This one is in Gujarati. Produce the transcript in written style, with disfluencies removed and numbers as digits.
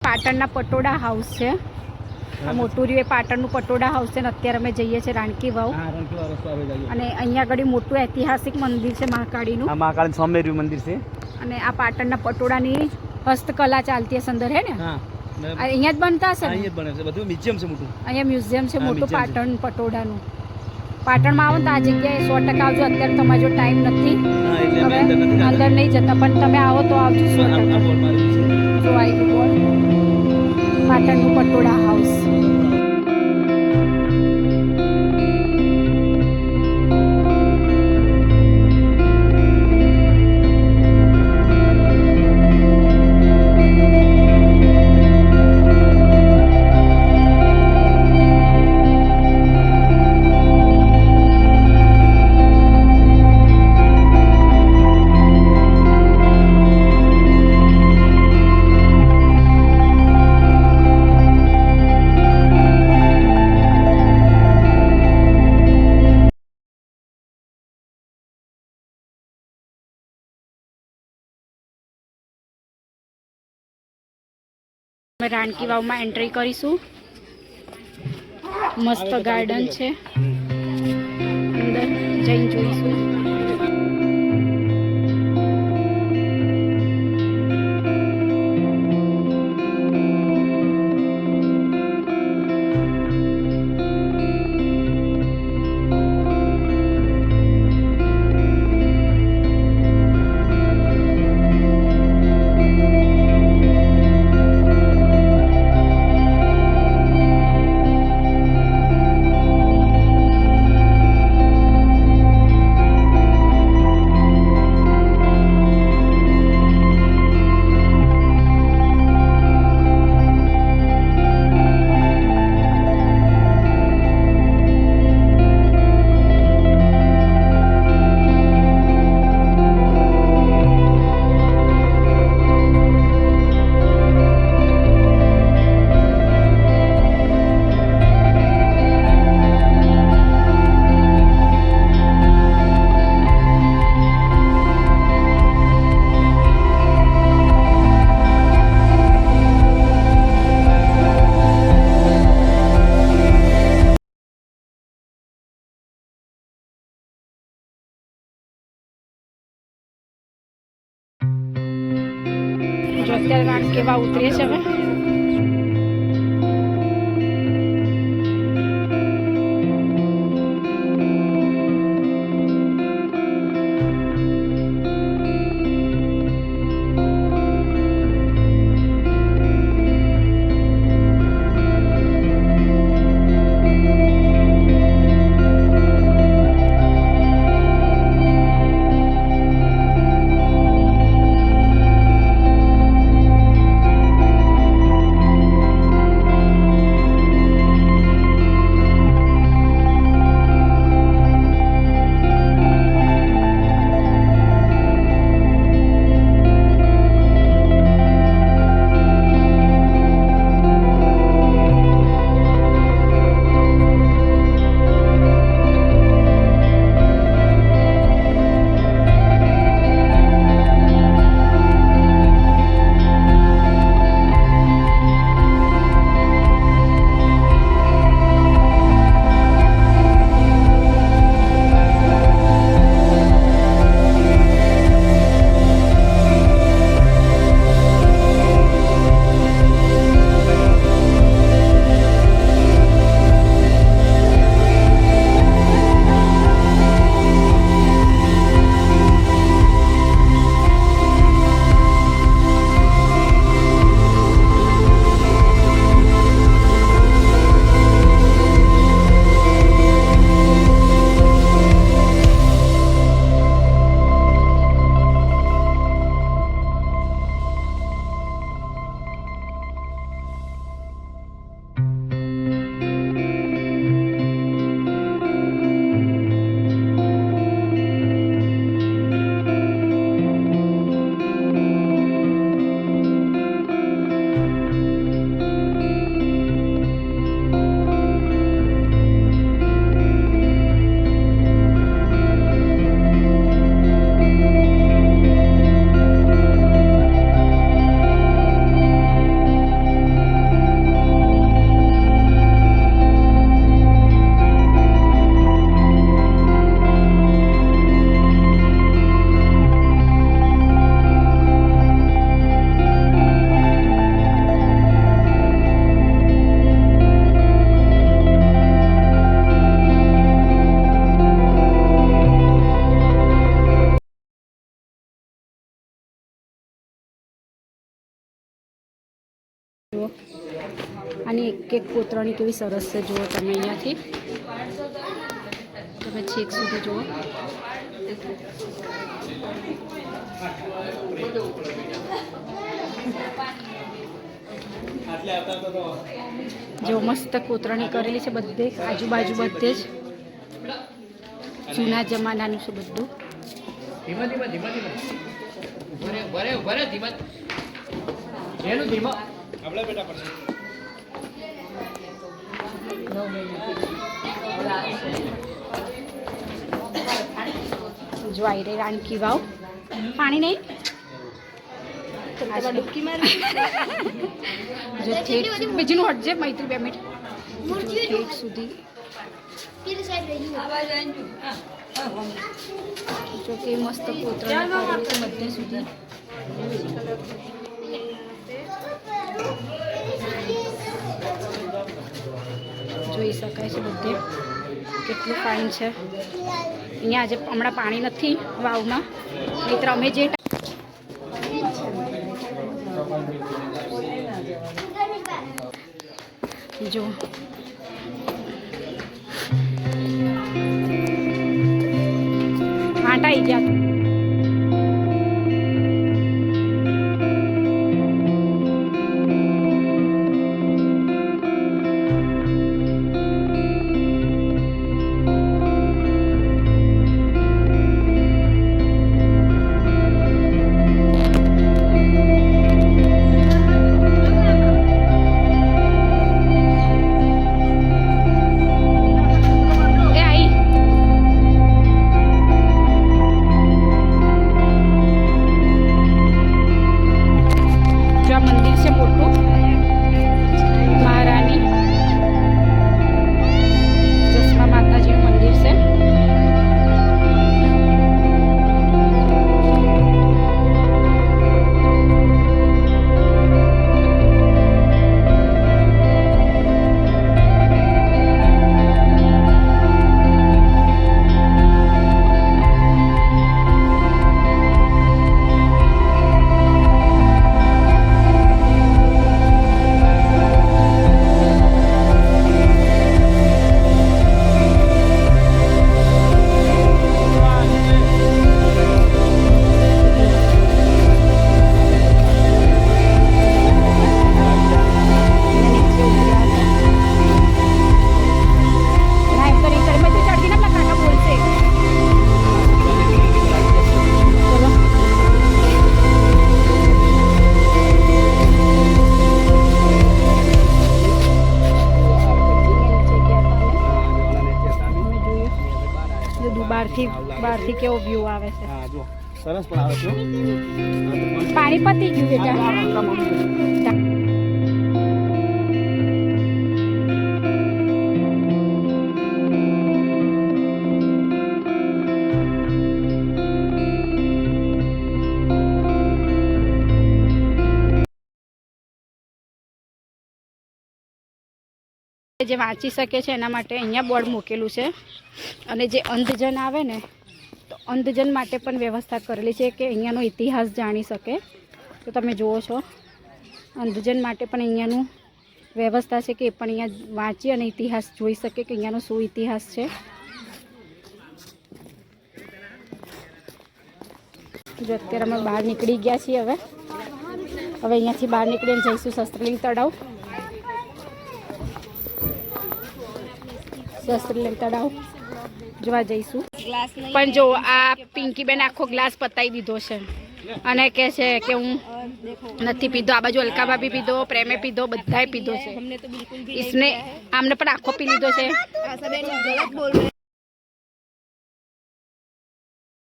પાટણના પટોળા હાઉસ છે. આ મોટું રહ્યું એ પાટણનું પટોળા હાઉસ છે ને અત્યારે અમે જઈએ છીએ રાણકી વાવ. અને અહીંયા આગળ મોટું ઐતિહાસિક મંદિર છે મહાકાળીનું. આ મહાકાળી સ્વામિનારાયણ મંદિર છે. અને આ પાટણના પટોળાની હસ્તકલા ચાલતી હશે અંદર, હે ને? અહીંયા જ બનતા હશે. અહીંયા જ બને છે, બધું મ્યુઝિયમ છે મોટું. અહીંયા મ્યુઝિયમ છે મોટું પાટણ પટોળાનું. પાટણમાં આવો ને તો આ જગ્યાએ 100% આવજો. અત્યારે તમારો જો ટાઈમ નથી હવે અંદર નહીં જતા, પણ તમે આવો તો આવજો 100%. જો આવી ગયું બોલ, પાટણનું પટોળા હાઉસ. અમે રાણકી વાવમાં એન્ટ્રી કરીશું. મસ્ત ગાર્ડન છે, અંદર જઈને જોઈશું. અત્યારે રાણકી વાવ ઉતરીએ છે હવે. જુઓ આની એક એક કોતરણી કેવી સરસ છે. જુઓ તમે અહીંયાથી તમે છેક સુધી જુઓ. જો મસ્ત કોતરણી કરેલી છે બધે, આજુબાજુ બધે જ જૂના જમાનાનું છે બધું. જો આવી રહી રાણકી વાવ. પાણી નહીં ડૂબકી મારી. જો ઠેઠ બીજું હટજે મૈત્રી 2 મિનિટ. ઠેઠ સુધી જો કે મસ્ત કોતરણી છે બધે સુધી. જોઈ શકાય છે બધે કેટલું ફાઇન છે. અહીંયા આજે હમણાં પાણી નથી વાવમાં, નહીંતર અમે જે જો આટા આવી ગયા. બહારથી કેવો વ્યૂ આવે છે. હા જો સરસ પણ આવે છે. પાણી પતી ગયું બેટા. જે વાંચી શકે છે એના માટે અહીંયા બોર્ડ મૂકેલું છે. અને જે અંધજન આવે ને તો અંધજન માટે પણ વ્યવસ્થા કરેલી છે કે અહીંયાનો ઇતિહાસ જાણી શકે. તો તમે જુઓ છો અંધજન માટે પણ અહીંયાનું વ્યવસ્થા છે કે એ પણ અહીંયા વાંચી અને ઇતિહાસ જોઈ શકે કે અહીંયાનો શું ઇતિહાસ છે. જો અત્યારે અમે બહાર નીકળી ગયા છીએ. હવે અહીંયાથી બહાર નીકળીને જઈશું શસ્ત્રલિંગ તળાવ. શસ્ત્રલિંગ તળાવ જોવા જઈશું. પણ જો આ પિંકીબેન આખો ગ્લાસ પતાવી દીધો છે અને કહે છે કે હું નથી પીધો. આ બાજુ અલકા ભાભી પીધો, પ્રેમે પીધો, બધાએ પીધો છે. ઈસને આમને પણ આખો પી લીધો છે.